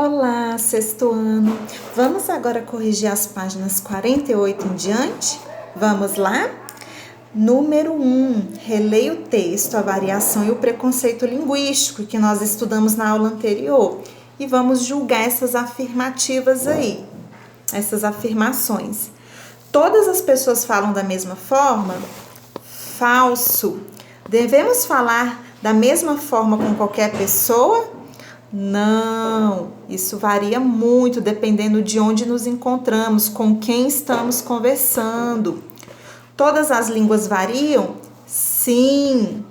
Olá, sexto ano. Vamos agora corrigir as páginas 48 em diante? Vamos lá? Número 1. Releia o texto, a variação e o preconceito linguístico que nós estudamos na aula anterior. E vamos julgar essas afirmativas aí, essas afirmações. Todas as pessoas falam da mesma forma? Falso. Devemos falar da mesma forma com qualquer pessoa? Não, isso varia muito dependendo de onde nos encontramos, com quem estamos conversando. Todas as línguas variam? Sim.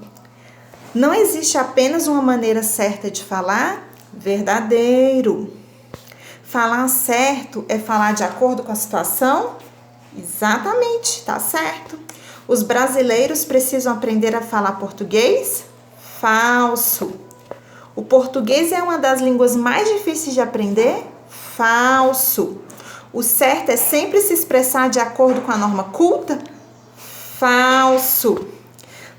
Não existe apenas uma maneira certa de falar? Verdadeiro. Falar certo é falar de acordo com a situação? Exatamente, tá certo. Os brasileiros precisam aprender a falar português? Falso. O português é uma das línguas mais difíceis de aprender? Falso. O certo é sempre se expressar de acordo com a norma culta? Falso.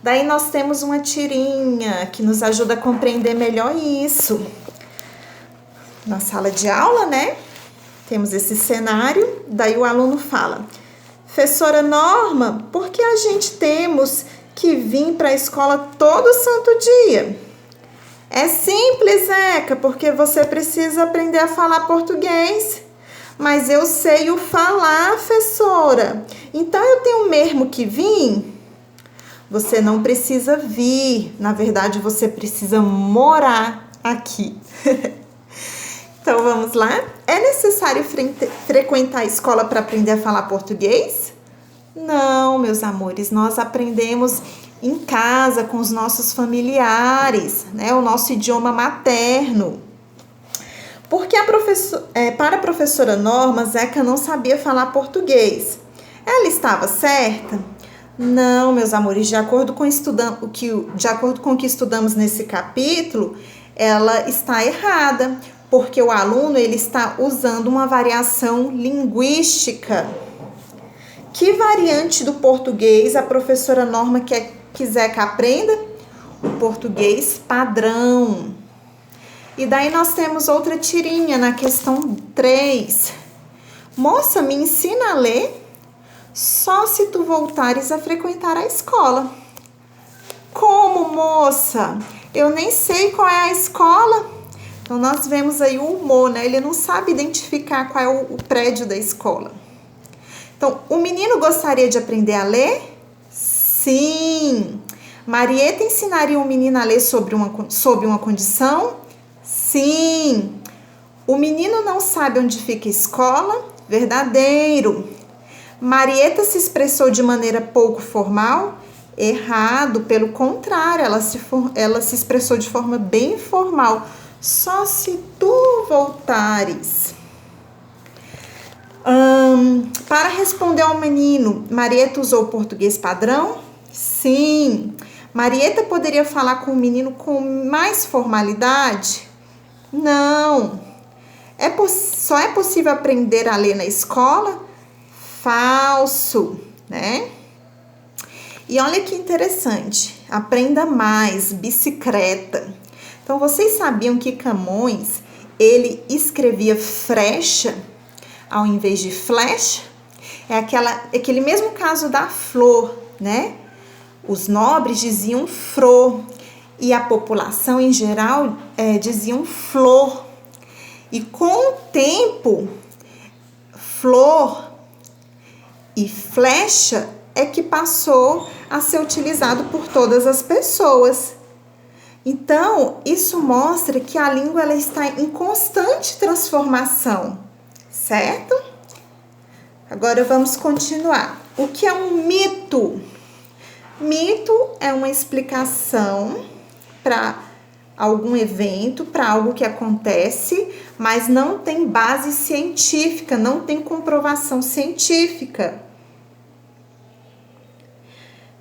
Daí nós temos uma tirinha que nos ajuda a compreender melhor isso. Na sala de aula, né? Temos esse cenário, daí o aluno fala: Professora Norma, por que a gente temos que vir para a escola todo santo dia? É simples, Zeca, porque você precisa aprender a falar português. Mas eu sei o falar, professora. Então eu tenho mesmo que vir? Você não precisa vir. Na verdade, você precisa morar aqui. Então vamos lá? É necessário frequentar a escola para aprender a falar português? Não, meus amores, nós aprendemos em casa, com os nossos familiares, né? O nosso idioma materno. Porque para a professora Norma, Zeca não sabia falar português. Ela estava certa? Não, meus amores, de acordo com o que estudamos nesse capítulo, ela está errada, porque o aluno ele está usando uma variação linguística. Que variante do português a professora Norma quiser que aprenda? O português padrão. E daí nós temos outra tirinha na questão 3. Moça, me ensina a ler só se tu voltares a frequentar a escola. Como, moça? Eu nem sei qual é a escola. Então nós vemos aí o humor, né? Ele não sabe identificar qual é o prédio da escola. Então, o menino gostaria de aprender a ler? Sim. Marieta ensinaria o menino a ler sob uma condição? Sim. O menino não sabe onde fica a escola? Verdadeiro. Marieta se expressou de maneira pouco formal? Errado. Pelo contrário, ela se expressou de forma bem formal. Só se tu voltares. Para responder ao menino, Marieta usou o português padrão? Sim. Marieta poderia falar com o menino com mais formalidade? Não. Só é possível aprender a ler na escola? Falso, né? E olha que interessante. Aprenda mais, bicicleta. Então, vocês sabiam que Camões, ele escrevia frecha ao invés de flecha? É aquele mesmo caso da flor, né? Os nobres diziam flor e a população em geral diziam flor. E com o tempo, flor e flecha é que passou a ser utilizado por todas as pessoas. Então, isso mostra que a língua ela está em constante transformação, certo? Agora vamos continuar. O que é um mito? Mito é uma explicação para algum evento, para algo que acontece, mas não tem base científica, não tem comprovação científica.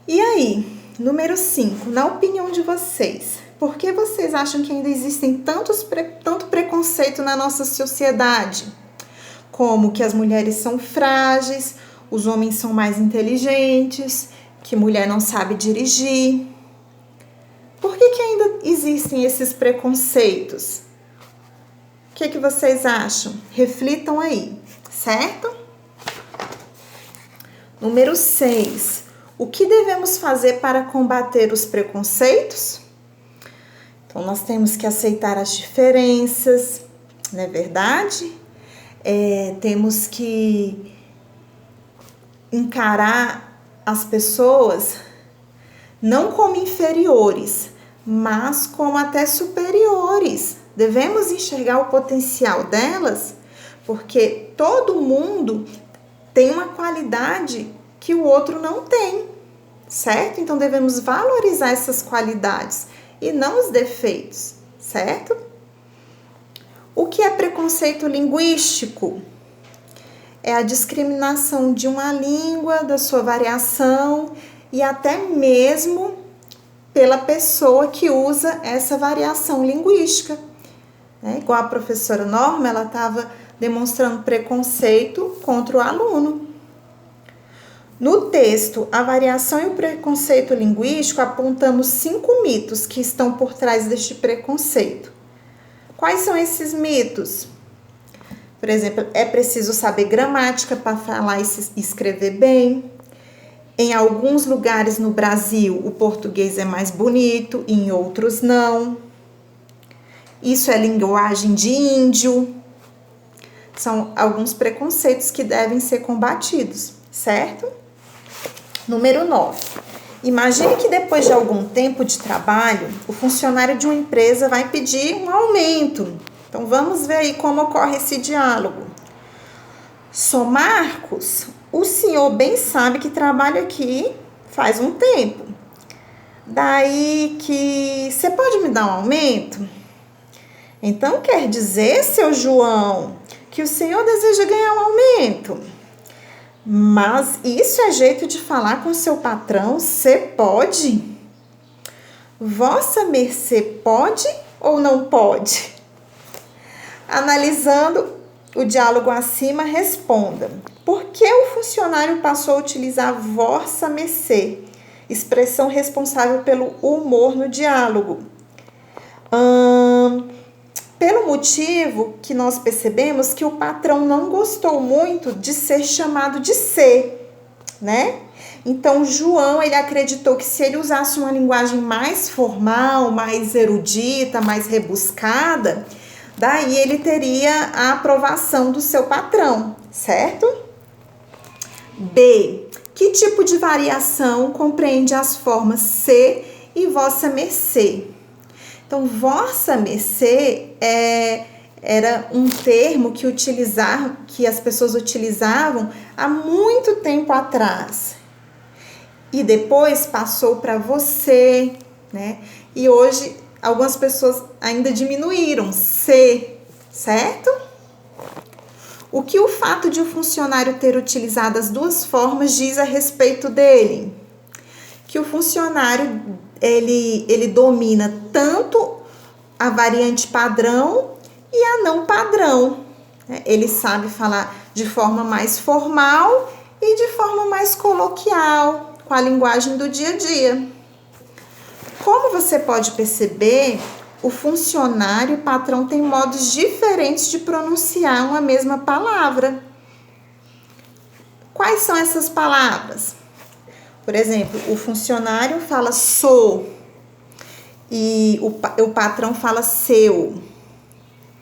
E aí, número 5, na opinião de vocês, por que vocês acham que ainda existem tanto preconceito na nossa sociedade? Como que as mulheres são frágeis, os homens são mais inteligentes, que mulher não sabe dirigir. Por que ainda existem esses preconceitos? que vocês acham? Reflitam aí, certo? Número 6. O que devemos fazer para combater os preconceitos? Então, nós temos que aceitar as diferenças, não é verdade? Temos que encarar as pessoas não como inferiores, mas como até superiores. Devemos enxergar o potencial delas, porque todo mundo tem uma qualidade que o outro não tem, certo? Então devemos valorizar essas qualidades e não os defeitos, certo? O que é preconceito linguístico? É a discriminação de uma língua, da sua variação e até mesmo pela pessoa que usa essa variação linguística. Igual a professora Norma, ela estava demonstrando preconceito contra o aluno. No texto, a variação e o preconceito linguístico, apontamos 5 mitos que estão por trás deste preconceito. Quais são esses mitos? Por exemplo, é preciso saber gramática para falar e escrever bem. Em alguns lugares no Brasil, o português é mais bonito, em outros não. Isso é linguagem de índio. São alguns preconceitos que devem ser combatidos, certo? Número 9. Imagine que depois de algum tempo de trabalho, o funcionário de uma empresa vai pedir um aumento. Então, vamos ver aí como ocorre esse diálogo. Sou Marcos, o senhor bem sabe que trabalho aqui faz um tempo. Daí que você pode me dar um aumento? Então, quer dizer, seu João, que o senhor deseja ganhar um aumento? Mas isso é jeito de falar com seu patrão? Você pode? Vossa mercê pode ou não pode? Analisando o diálogo acima, responda. Por que o funcionário passou a utilizar vossa mercê? Expressão responsável pelo humor no diálogo. Pelo motivo que nós percebemos que o patrão não gostou muito de ser chamado de ser, né? Então, João, ele acreditou que se ele usasse uma linguagem mais formal, mais erudita, mais rebuscada, daí ele teria a aprovação do seu patrão, certo? B. Que tipo de variação compreende as formas se e vossa mercê? Então, vossa mercê era um termo que as pessoas utilizavam há muito tempo atrás. E depois passou para você, né? E hoje algumas pessoas ainda diminuíram se, certo? O que o fato de o funcionário ter utilizado as duas formas diz a respeito dele? Que o funcionário ele domina tanto a variante padrão e a não padrão. Ele sabe falar de forma mais formal e de forma mais coloquial, com a linguagem do dia a dia. Como você pode perceber, o funcionário e o patrão têm modos diferentes de pronunciar uma mesma palavra. Quais são essas palavras? Por exemplo, o funcionário fala sou e o patrão fala seu,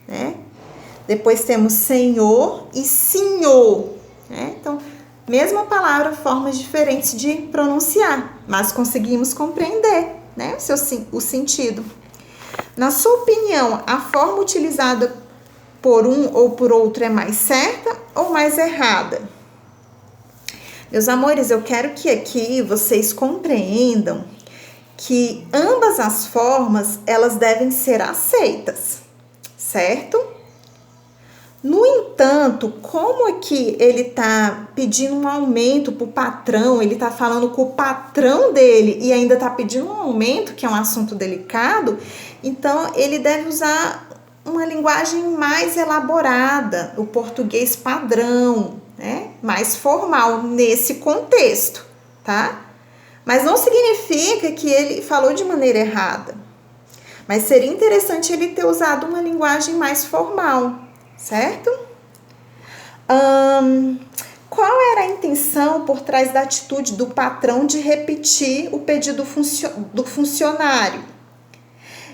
né? Depois temos senhor e senhor, né? Então, mesma palavra, formas diferentes de pronunciar, mas conseguimos compreender, né, o sentido. Na sua opinião, a forma utilizada por um ou por outro é mais certa ou mais errada? Meus amores, eu quero que aqui vocês compreendam que ambas as formas, elas devem ser aceitas, certo? No entanto, como aqui ele está pedindo um aumento para o patrão, ele está falando com o patrão dele e ainda está pedindo um aumento, que é um assunto delicado, então ele deve usar uma linguagem mais elaborada, o português padrão, né? Mais formal nesse contexto, tá? Mas não significa que ele falou de maneira errada. Mas seria interessante ele ter usado uma linguagem mais formal, certo? Qual era a intenção por trás da atitude do patrão de repetir o pedido do funcionário?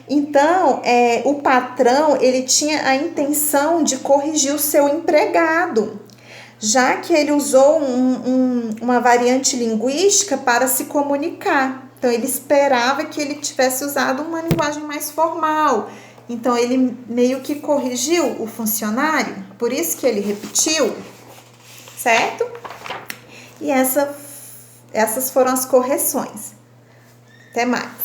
Então, o patrão, ele tinha a intenção de corrigir o seu empregado, já que ele usou uma variante linguística para se comunicar. Então, ele esperava que ele tivesse usado uma linguagem mais formal. Então, ele meio que corrigiu o funcionário, por isso que ele repetiu, certo? E essas foram as correções. Até mais.